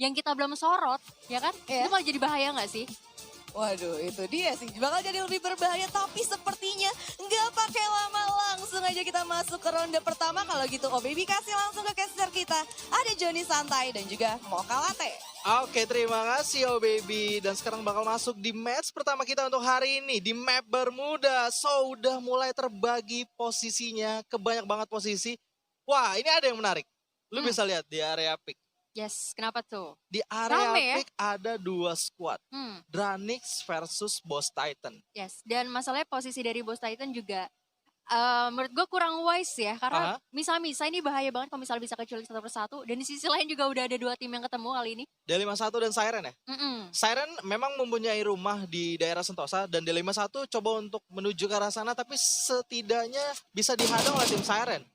yang kita belum sorot, ya kan? Iya. Itu malah jadi bahaya nggak sih? Waduh, itu dia sih. Bakal jadi lebih berbahaya, tapi sepertinya nggak pakai lama. Langsung aja kita masuk ke ronde pertama. Kalau gitu, oh baby kasih langsung ke caster kita. Ada Joni Santai dan juga Mocha Latte. Oke, terima kasih Oh Baby. Dan sekarang bakal masuk di match pertama kita untuk hari ini di map Bermuda. So, udah mulai terbagi posisinya ke banyak banget posisi. Wah, ini ada yang menarik. Lu bisa lihat di area pick. Yes, kenapa tuh? Di area Rame ya? pick ada 2 squad. Hmm, Dranix versus Boss Titan. yes. Dan masalahnya posisi dari Boss Titan juga menurut gue kurang wise ya. Karena misal-misal ini bahaya banget kalau misalnya bisa kecuali satu persatu. Dan di sisi lain juga udah ada 2 tim yang ketemu kali ini. D51 dan Siren ya? Mm-mm. Siren memang mempunyai rumah di daerah Sentosa dan D51 coba untuk menuju ke arah sana tapi setidaknya bisa dihadang oleh tim Siren.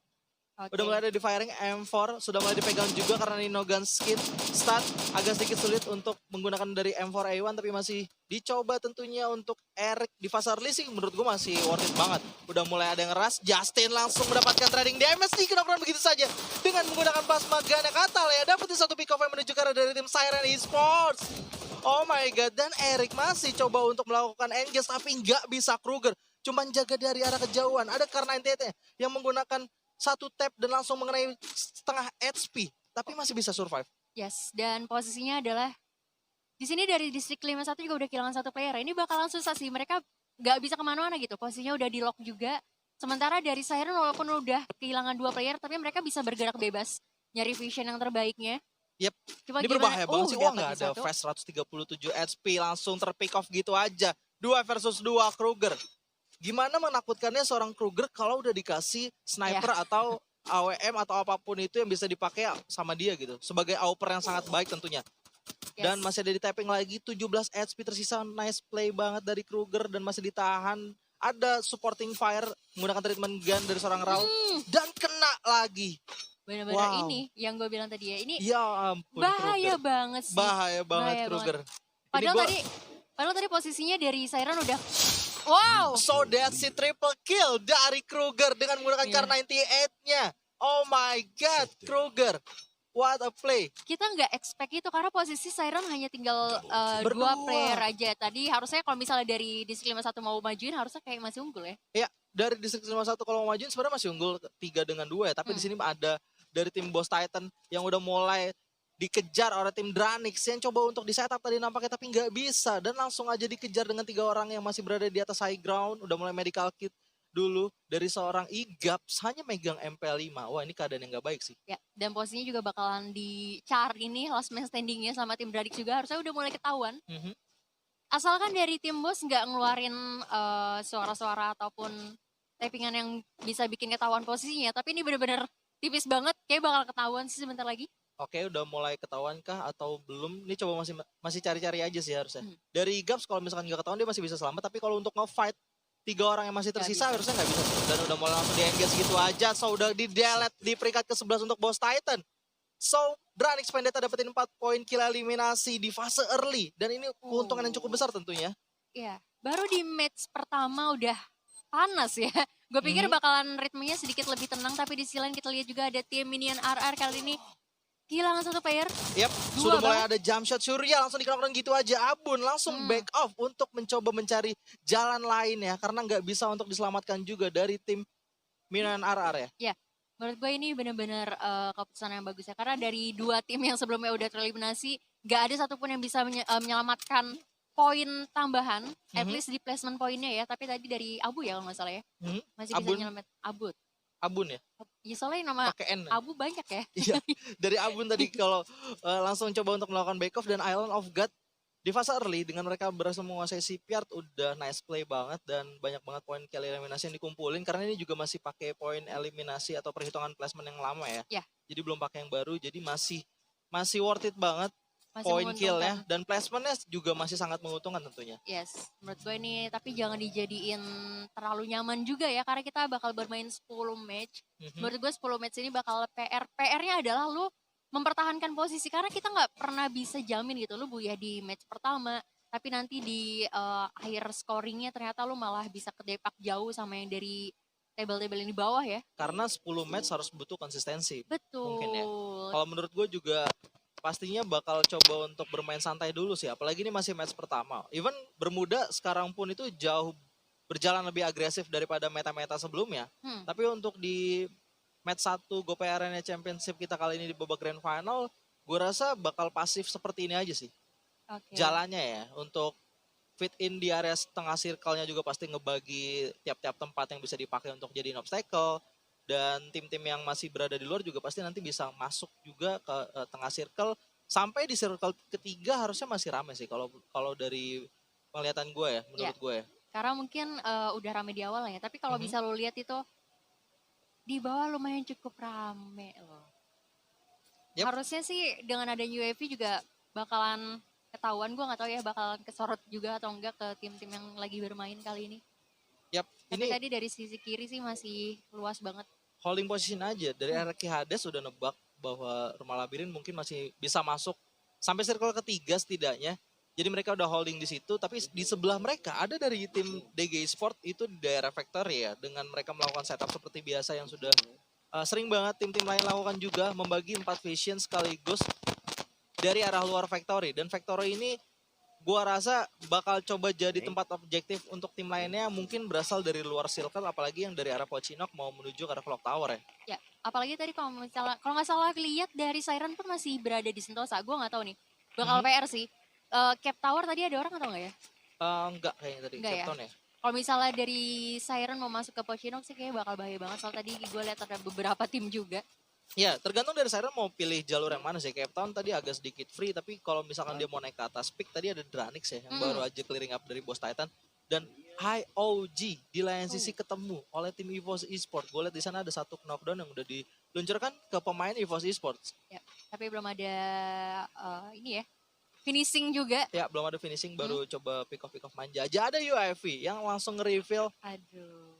Oke. Udah mulai ada di firing M4, sudah mulai dipegang juga karena Nino gun skin start agak sedikit sulit untuk menggunakan dari M4A1 tapi masih dicoba tentunya untuk Eric di fase early sih menurut gue masih worth it banget. Udah mulai ada yang ngeras, Justin langsung mendapatkan trading damage di knockdown begitu saja dengan menggunakan plasma gun yang katal ya, dapetin satu pick off yang menuju ke arah dari tim Siren Esports. Oh my god, dan Eric masih coba untuk melakukan engage tapi nggak bisa. Kruger cuman jaga dari arah kejauhan. Ada karena NTT yang menggunakan satu tap dan langsung mengenai setengah HP, tapi masih bisa survive. Yes, dan posisinya adalah di sini dari distrik 51 juga udah kehilangan satu player. Ini bakalan susah sih, mereka nggak bisa kemana-mana gitu. Posisinya udah di lock juga. Sementara dari Siren walaupun udah kehilangan 2 player, tapi mereka bisa bergerak bebas, nyari vision yang terbaiknya. Yep, Cuma ini gimana? berbahaya banget sih. Wah, dapat nggak di ada satu. fast 137 HP, langsung terpick off gitu aja. 2 versus 2 Kruger. Gimana menakutkannya seorang Kruger kalau udah dikasih sniper atau AWM atau apapun itu yang bisa dipakai sama dia gitu. Sebagai AWPer yang sangat baik tentunya. Yes. Dan masih ada di tapping lagi, 17 HP tersisa. Nice play banget dari Kruger dan masih ditahan. Ada supporting fire menggunakan treatment gun dari seorang Raul. Dan kena lagi. Bener-bener ini yang gue bilang tadi ya. Ini Ya ampun, bahaya Kruger. banget sih. Bahaya banget Bahaya Kruger. Padahal tadi posisinya dari Siren udah wow. So that's it, triple kill dari Kruger dengan menggunakan Kar98-nya. Oh my god, Kruger. What a play. Kita nggak expect itu karena posisi Siren hanya tinggal 2 Berdua. player aja. Tadi harusnya kalau misalnya dari distrik 51 mau majuin harusnya kayak masih unggul ya. Ya, dari distrik 51 kalau mau majuin sebenarnya masih unggul 3 dengan 2 ya. Tapi di sini ada dari tim Boss Titan yang udah mulai dikejar oleh tim Dranix yang coba untuk di-setup tadi nampaknya tapi nggak bisa. Dan langsung aja dikejar dengan 3 orang yang masih berada di atas high ground. Udah mulai medical kit dulu dari seorang Igaps hanya megang MP5. Wah, ini keadaan yang nggak baik sih. Ya, dan posisinya juga bakalan dicari nih last man standingnya sama tim Dranix juga harusnya udah mulai ketahuan. Asalkan dari tim Boss nggak ngeluarin suara-suara ataupun tappingan yang bisa bikin ketahuan posisinya. Tapi ini bener-bener tipis banget, kayak bakal ketahuan sih sebentar lagi. Oke, udah mulai ketahuan kah atau belum? Ini coba masih cari-cari aja sih harusnya. Dari Gaps kalau misalkan nggak ketahuan dia masih bisa selamat, tapi kalau untuk nge-fight 3 orang yang masih tersisa harusnya nggak bisa. Dan udah mulai langsung di-engage gitu aja. So udah di-delete di peringkat ke-11 untuk Boss Titan. So Dranix Vendetta dapetin 4 poin kill eliminasi di fase early. Dan ini keuntungan yang cukup besar tentunya. Iya, baru di match pertama udah panas ya. Gue pikir bakalan ritmenya sedikit lebih tenang, tapi di sisi lain kita lihat juga ada tim Minion RR kali ini kehilangan satu player. Yap, sudah mulai ada jump shot Surya langsung di-knockdown gitu aja. Abun langsung back off untuk mencoba mencari jalan lain ya. Karena nggak bisa untuk diselamatkan juga dari tim Minion RR ya. Ya, menurut gue ini benar-benar keputusan yang bagus ya. Karena dari 2 tim yang sebelumnya udah tereliminasi, nggak ada satupun yang bisa menyelamatkan poin tambahan, at least di placement poinnya ya. Tapi tadi dari Abu ya kalau nggak salah ya. Masih bisa nyelamat Abun ya? Ya soalnya nama pakai N. Abu banyak ya. Iya, dari Abun tadi kalau langsung coba untuk melakukan back off dan Island of God di fase early dengan mereka berhasil menguasai Shipyard udah nice play banget dan banyak banget poin kill eliminasi yang dikumpulin karena ini juga masih pakai poin eliminasi atau perhitungan placement yang lama ya. Jadi belum pakai yang baru jadi masih worth it banget. Poin killnya dan placementnya juga masih sangat menguntungkan tentunya. Yes, menurut gue ini tapi jangan dijadiin terlalu nyaman juga ya karena kita bakal bermain 10 match. Menurut gue 10 match ini bakal PR-nya adalah lu mempertahankan posisi karena kita nggak pernah bisa jamin gitu lu ya di match pertama tapi nanti di akhir scoringnya ternyata lu malah bisa kedepak jauh sama yang dari table-table yang di bawah ya. Karena 10 match harus butuh konsistensi. Betul. Mungkin ya. Kalau menurut gue juga pastinya bakal coba untuk bermain santai dulu sih. Apalagi ini masih match pertama. Even Bermuda sekarang pun itu jauh berjalan lebih agresif daripada meta-meta sebelumnya. Tapi untuk di match 1 GoPay Arena Championship kita kali ini di babak grand final, gue rasa bakal pasif seperti ini aja sih. Jalannya ya, untuk fit in di area tengah circle-nya juga pasti ngebagi tiap-tiap tempat yang bisa dipakai untuk jadiin obstacle. Dan tim-tim yang masih berada di luar juga pasti nanti bisa masuk juga ke tengah circle. Sampai di circle ketiga harusnya masih rame sih kalau dari penglihatan gue ya, menurut gue ya. Karena mungkin udah rame di awal ya, tapi kalau bisa lo lihat itu di bawah lumayan cukup rame loh. Harusnya sih dengan adanya UAV juga bakalan ketahuan, gue nggak tahu ya bakalan kesorot juga atau enggak ke tim-tim yang lagi bermain kali ini. Tapi tadi dari sisi kiri sih masih luas banget. Holding position aja. Dari RQ Hades sudah nebak bahwa Rumah Labirin mungkin masih bisa masuk sampai circle ketiga setidaknya. Jadi mereka udah holding di situ. Tapi di sebelah mereka ada dari tim DG Sport itu di daerah factory ya. Dengan mereka melakukan setup seperti biasa yang sudah sering banget tim-tim lain lakukan juga. Membagi 4 vision sekaligus dari arah luar factory. Dan factory ini gua rasa bakal coba jadi tempat objektif untuk tim lainnya, mungkin berasal dari luar circle, apalagi yang dari arah Pochinok mau menuju ke arah Clock Tower ya. Ya, apalagi tadi kalau nggak salah lihat dari Siren pun masih berada di Sentosa. Gue nggak tahu nih, bakal PR sih. Cap Tower tadi ada orang atau nggak ya? Enggak kayaknya tadi, Captain ya. Kalau misalnya dari Siren mau masuk ke Pochinok sih kayaknya bakal bahaya banget. Soal tadi gue lihat ada beberapa tim juga. Ya, tergantung dari Siren mau pilih jalur yang mana sih. Cape Town tadi agak sedikit free, tapi kalau misalkan dia mau naik ke atas peak, tadi ada Dranix ya, yang baru aja clearing up dari Boss Titan. Dan IOG di lain sisi ketemu oleh tim EVOS Esports. Gue lihat di sana ada satu knockdown yang udah diluncurkan ke pemain EVOS Esports. Ya, tapi belum ada ini ya, finishing juga. Ya, belum ada finishing, baru coba pick off manja aja. Ada UAV yang langsung nge-reveal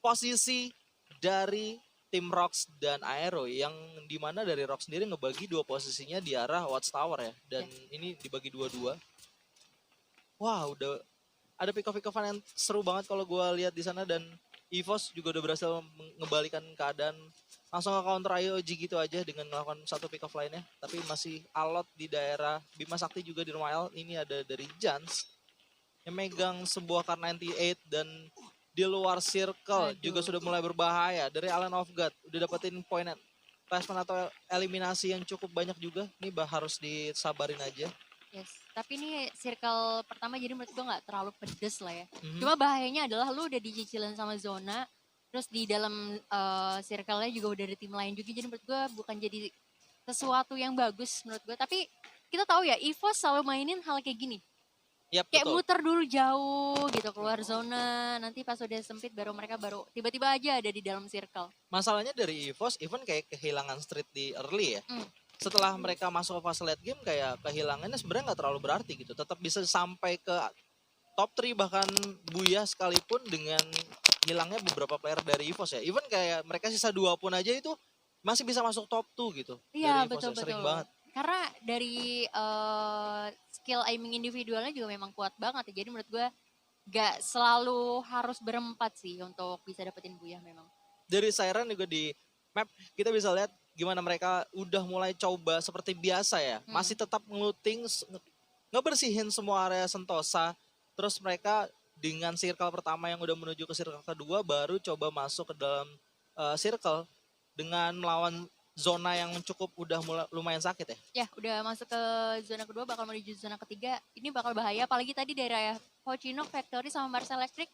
posisi dari tim Rox dan Aero, yang dimana dari Rox sendiri ngebagi 2 posisinya di arah Watchtower ya. Dan ini dibagi 2-2. Wah, udah ada pick-off-an yang seru banget kalau gue lihat di sana. Dan EVOS juga udah berhasil ngebalikan keadaan, langsung ke counter IOG gitu aja dengan melakukan satu pick-off lainnya. Tapi masih alot di daerah Bima Sakti juga di rumah L. Ini ada dari Jans yang megang sebuah Kar 98 dan di luar circle juga sudah mulai berbahaya. Dari Allen of God udah dapetin poin placement atau eliminasi yang cukup banyak juga. Ini harus disabarin aja. Yes, tapi ini circle pertama jadi menurut gue nggak terlalu pedes lah ya. Cuma bahayanya adalah lu udah dicicilin sama zona, terus di dalam circle-nya juga udah ada tim lain juga. Jadi menurut gue bukan jadi sesuatu yang bagus menurut gue. Tapi kita tahu ya, EVOS selalu mainin hal kayak gini. Yep, kayak betul. muter dulu jauh gitu keluar zona, nanti pas udah sempit baru mereka tiba-tiba aja ada di dalam circle. Masalahnya dari EVOS even kayak kehilangan street di early ya. Setelah mereka masuk ke fase late game kayak kehilangannya sebenarnya nggak terlalu berarti gitu. Tetap bisa sampai ke top 3 bahkan Buya sekalipun dengan hilangnya beberapa player dari EVOS ya. Even kayak mereka sisa 2 pun aja itu masih bisa masuk top 2 gitu. Iya, dari EVOS betul-betul. Sering banget. Karena dari skill aiming individualnya juga memang kuat banget ya. Jadi menurut gue gak selalu harus berempat sih untuk bisa dapetin Buya memang. Dari Siren juga di map kita bisa lihat gimana mereka udah mulai coba seperti biasa ya. Masih tetap ngeluting, ngebersihin semua area Sentosa. Terus mereka dengan circle pertama yang udah menuju ke circle kedua baru coba masuk ke dalam circle dengan melawan zona yang cukup udah lumayan sakit ya. Ya, udah masuk ke zona kedua, bakal menuju zona ketiga. Ini bakal bahaya, apalagi tadi daerah Pochinok, Factory sama Mars Electric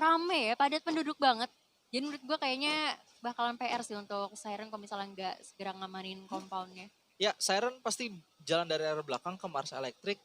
rame ya, padat penduduk banget. Jadi menurut gue kayaknya bakalan PR sih untuk Siren kalau misalnya nggak segera ngamanin compoundnya. Ya, Siren pasti jalan dari arah belakang ke Mars Electric.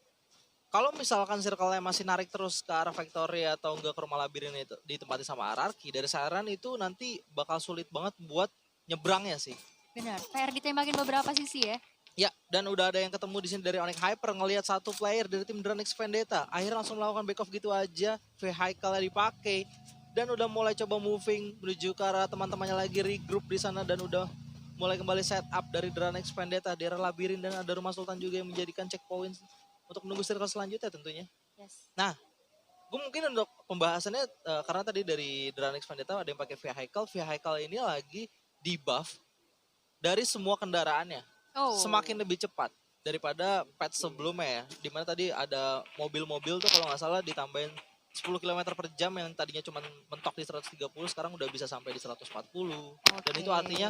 Kalau misalkan circle-nya masih narik terus ke arah Factory atau enggak ke rumah labirin itu ditempati sama Ararki, dari Siren itu nanti bakal sulit banget buat nyebrangnya sih. Benar, PR ditembakin beberapa sisi ya. Ya, dan udah ada yang ketemu di sini dari Onyx Hyper, ngelihat satu player dari tim Dranix Vendetta. Akhirnya langsung melakukan back off gitu aja, vehicle-nya dipakai. Dan udah mulai coba moving menuju ke arah teman-temannya lagi regroup di sana dan udah mulai kembali set up dari Dranix Vendetta di arah labirin dan ada Rumah Sultan juga yang menjadikan checkpoint untuk menunggu circle selanjutnya tentunya. Yes. Nah, gue mungkin untuk pembahasannya karena tadi dari Dranix Vendetta ada yang pakai vehicle ini lagi di buff dari semua kendaraannya. Semakin lebih cepat. daripada patch sebelumnya ya. Dimana tadi ada mobil-mobil tuh kalau nggak salah ditambahin 10 km per jam yang tadinya cuma mentok di 130 sekarang udah bisa sampai di 140. Dan itu artinya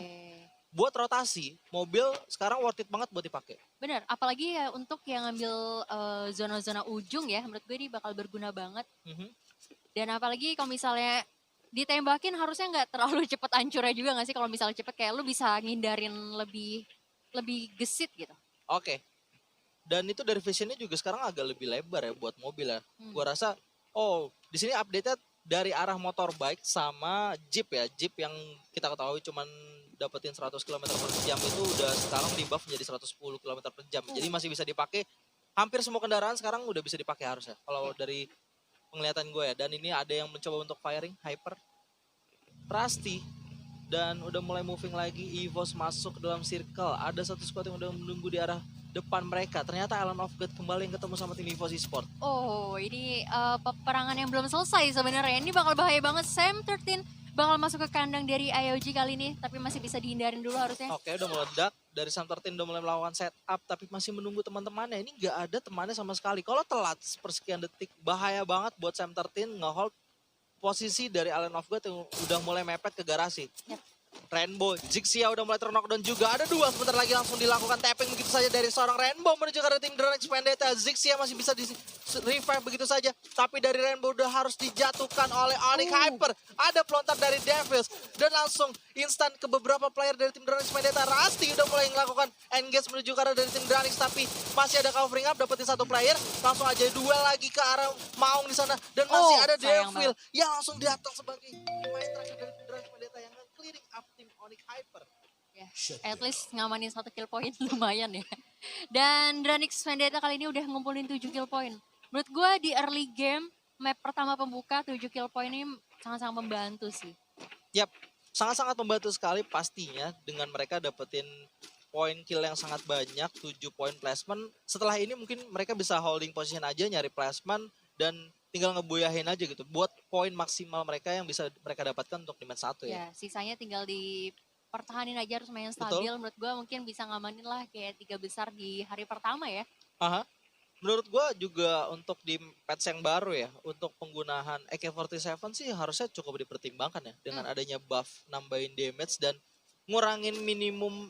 buat rotasi mobil sekarang worth it banget buat dipakai. Bener, apalagi ya untuk yang ngambil zona-zona ujung ya, menurut gue ini bakal berguna banget. Dan apalagi kalau misalnya ditembakin harusnya nggak terlalu cepet hancurnya juga nggak sih? Kalau misalnya cepet kayak lu bisa ngindarin lebih gesit gitu. Oke. Dan itu dari visionnya juga sekarang agak lebih lebar ya buat mobil ya. Gua rasa di sini update-nya dari arah motorbike sama Jeep ya. Jeep yang kita ketahui cuman dapetin 100 km per jam itu udah sekarang di buff menjadi 110 km per jam. Jadi masih bisa dipakai. Hampir semua kendaraan sekarang udah bisa dipakai harusnya. Kalau dari penglihatan gue ya. Dan ini ada yang mencoba untuk firing Hyper, Rusty, dan udah mulai moving lagi. EVOS masuk ke dalam circle. Ada satu squad yang udah menunggu di arah depan mereka. Ternyata Island of God kembali yang ketemu sama tim EVOS Esports. Oh, ini peperangan yang belum selesai sebenarnya. Ini bakal bahaya banget. Sam 13 bakal masuk ke kandang dari IOG kali ini, tapi masih bisa dihindarin dulu harusnya. Oke, udah meledak. Dari Sam 13 udah mulai melakukan setup, tapi masih menunggu teman-temannya. Ini nggak ada temannya sama sekali. Kalau telat sepersekian detik, bahaya banget buat Sam 13 nge-hold posisi dari Island of God yang udah mulai mepet ke garasi. Rainbow, Zixia udah mulai terknockdown juga. Ada dua, sebentar lagi langsung dilakukan tapping begitu saja dari seorang Rainbow menuju ke arah tim Dranix Vendetta. Zixia masih bisa di revive begitu saja. Tapi dari Rainbow udah harus dijatuhkan oleh Onyx Hyper. Ada pelontar dari Devils. Dan langsung instan ke beberapa player dari tim Dranix Vendetta. Rusty udah mulai melakukan engage menuju ke arah dari tim Dranix. Tapi masih ada covering up, dapetin satu player. Langsung aja duel lagi ke arah Maung di sana. Dan masih ada Devil yang langsung datang sebagai pemain terakhir dari tim Dranix Vendetta yang clearing up tim Onyx Hyper. Ya, at least ngamanin 1 kill point lumayan ya. Dan Dranix Vendetta kali ini udah ngumpulin 7 kill point. Menurut gue di early game, map pertama pembuka 7 kill point ini sangat-sangat membantu sih. Yap, sangat-sangat membantu sekali pastinya dengan mereka dapetin poin kill yang sangat banyak, 7 poin placement. Setelah ini mungkin mereka bisa holding position aja, nyari placement, dan tinggal ngeboyahin aja gitu buat poin maksimal mereka yang bisa mereka dapatkan untuk di match 1 ya. Ya, sisanya tinggal dipertahanin aja, harus main stabil. Betul. Menurut gue mungkin bisa ngamanin lah kayak 3 besar di hari pertama ya. Menurut gue juga untuk di patch yang baru ya, untuk penggunaan AK-47 sih harusnya cukup dipertimbangkan ya. Dengan adanya buff nambahin damage dan ngurangin minimum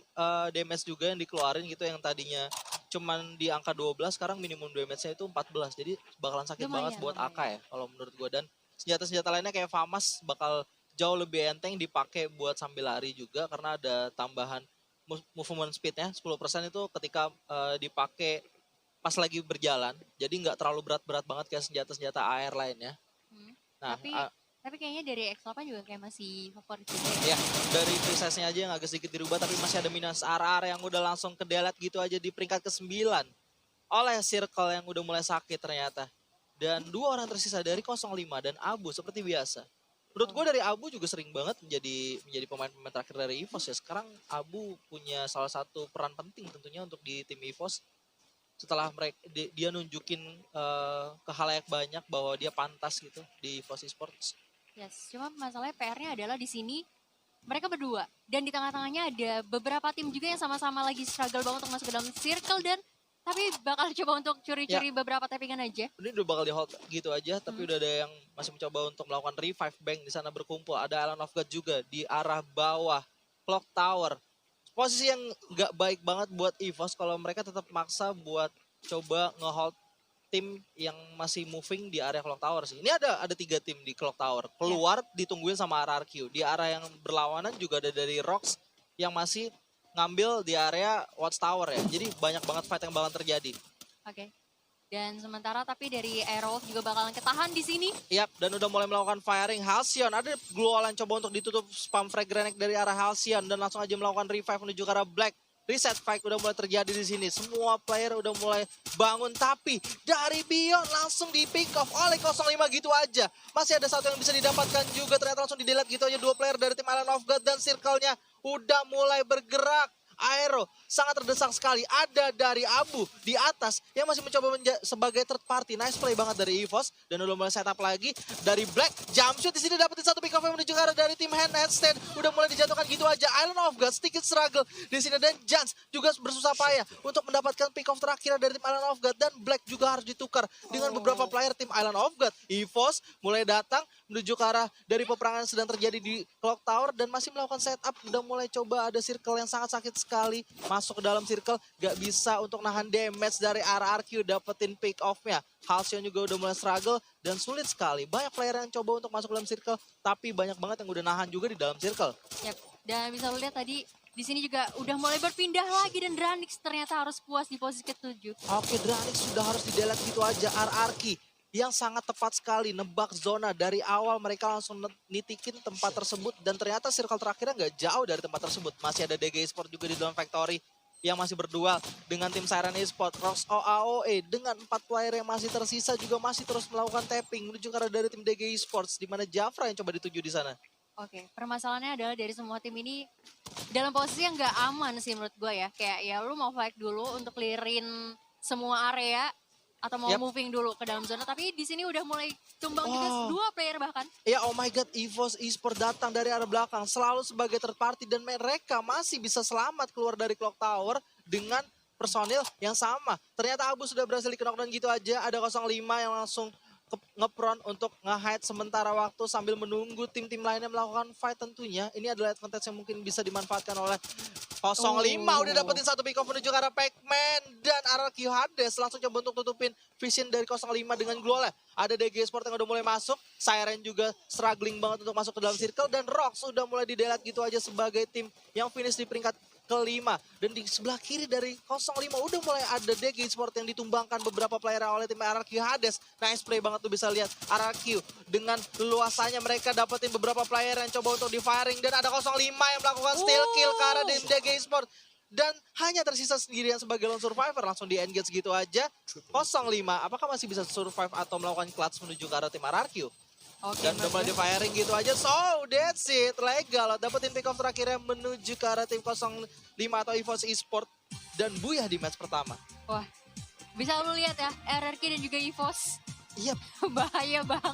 damage juga yang dikeluarin gitu, yang tadinya cuman di angka 12 sekarang minimum damage-nya itu 14. Jadi bakalan sakit banget buat AK ya kalau menurut gue. Dan senjata-senjata lainnya kayak FAMAS bakal jauh lebih enteng dipakai buat sambil lari juga karena ada tambahan movement speed-nya 10% itu ketika dipakai pas lagi berjalan. Jadi nggak terlalu berat-berat banget kayak senjata-senjata AR lainnya. Nah, tapi kayaknya dari X8 juga kayak masih favorit juga ya. Dari precise-nya aja yang agak sedikit dirubah, tapi masih ada minus RR yang udah langsung kedelet gitu aja di peringkat ke-9 oleh Circle yang udah mulai sakit ternyata. Dan 2 orang tersisa dari 05 dan Abu seperti biasa. Menurut gue dari Abu juga sering banget menjadi pemain-pemain terakhir dari EVOS ya. Sekarang Abu punya salah satu peran penting tentunya untuk di tim EVOS. Setelah mereka dia nunjukin ke halayak banyak bahwa dia pantas gitu di EVOS Esports. Yes, cuma masalahnya PR-nya adalah di sini mereka berdua dan di tengah-tengahnya ada beberapa tim juga yang sama-sama lagi struggle banget untuk masuk ke dalam circle, dan tapi bakal coba untuk curi-curi beberapa tappingan aja. Ini udah bakal di hold gitu aja, tapi udah ada yang masih mencoba untuk melakukan revive bank di sana berkumpul. Ada Island of God juga di arah bawah Clock Tower. Posisi yang nggak baik banget buat EVOS kalau mereka tetap maksa buat coba ngehold tim yang masih moving di area Clock Tower sih. Ini ada 3 tim di Clock Tower. Keluar ditungguin sama RRQ. Di area yang berlawanan juga ada dari Rocks yang masih ngambil di area Watchtower ya. Jadi banyak banget fight yang bakal terjadi. Oke. Dan sementara tapi dari Aerowolf juga bakalan ketahan di sini. Yap, dan udah mulai melakukan firing. Halcyon, ada Glowal coba untuk ditutup spam frag grenade dari arah Halcyon dan langsung aja melakukan revive menuju ke arah Black. Reset fight udah mulai terjadi di sini. Semua player udah mulai bangun, tapi dari Beyond langsung di pick off oleh 05 gitu aja. Masih ada satu yang bisa didapatkan juga, ternyata langsung di delete gitu aja. 2 player dari tim Island of God dan circle-nya udah mulai bergerak. Aero sangat terdesak sekali. Ada dari Abu di atas yang masih mencoba sebagai third party. Nice play banget dari EVOS. Dan udah mulai setup lagi dari Black. Jump shoot di sini dapetin satu pick off yang menuju ke arah dari tim Handstand. Udah mulai dijatuhkan gitu aja. Island of God sedikit struggle di sini. Dan Jans juga bersusah payah untuk mendapatkan pick off terakhir dari tim Island of God. Dan Black juga harus ditukar dengan beberapa player tim Island of God. EVOS mulai datang menuju ke arah dari peperangan yang sedang terjadi di Clock Tower. Dan masih melakukan setup. Udah mulai coba ada circle yang sangat sakit sekali. Masuk ke dalam circle. Gak bisa untuk nahan damage dari RRQ. Dapetin pick off-nya. Halcyon juga udah mulai struggle. Dan sulit sekali. Banyak player yang coba untuk masuk ke dalam circle. Tapi banyak banget yang udah nahan juga di dalam circle. Yap. Dan bisa lu lihat tadi di sini juga udah mulai berpindah lagi dan Dranix ternyata harus puas di posisi ke-7. Oke, Dranix sudah harus di-delete gitu aja. RRQ yang sangat tepat sekali nebak zona dari awal, mereka langsung nitikin tempat tersebut dan ternyata circle terakhirnya nggak jauh dari tempat tersebut. Masih ada DG Esport juga di dalam factory yang masih berdual dengan tim Siren Esport. Rox OAOE dengan 4 player yang masih tersisa juga masih terus melakukan tapping menuju ke arah dari tim DG Esports, di mana Jafra yang coba dituju di sana. Oke, permasalahannya adalah dari semua tim ini dalam posisi yang nggak aman sih menurut gue ya. Kayak ya lu mau fight dulu untuk clearin semua area atau mau moving dulu ke dalam zona, tapi di sini udah mulai tumbang juga 2 player bahkan. Ya, oh my god, EVOS Esport datang dari arah belakang selalu sebagai third party dan mereka masih bisa selamat keluar dari Clock Tower dengan personil yang sama. Ternyata Abu sudah berhasil di-knockdown gitu aja, ada 05 yang langsung ngepron untuk nge-hide sementara waktu sambil menunggu tim-tim lainnya melakukan fight tentunya. Ini adalah advantage yang mungkin bisa dimanfaatkan oleh 05. Udah dapetin satu pick off menuju ke arah Pac-Man dan RRQ Hades langsung coba untuk tutupin vision dari 05 dengan Glole. Ada DG Sport yang udah mulai masuk, Siren juga struggling banget untuk masuk ke dalam circle dan Rox udah mulai di-delete gitu aja sebagai tim yang finish di peringkat ke-5. Dan di sebelah kiri dari 05 udah mulai ada DG Sport yang ditumbangkan beberapa player oleh tim RRQ Hades. Nice play banget tuh, bisa lihat RRQ dengan leluasanya mereka dapetin beberapa player yang coba untuk di-firing dan ada 05 yang melakukan steal kill ke arah tim DG Sport. Dan hanya tersisa sendirian sebagai lone survivor, langsung di-engage gitu aja. 05 apakah masih bisa survive atau melakukan clutch menuju ke arah tim RRQ? Dan udah mulai di-firing gitu aja. So, that's it. Legal. Dapetin pick off terakhirnya menuju ke arah tim 05 atau EVOS Esport. Dan buyah di match pertama. Wah, bisa lu lihat ya, RRQ dan juga EVOS. Iya. Bahaya banget.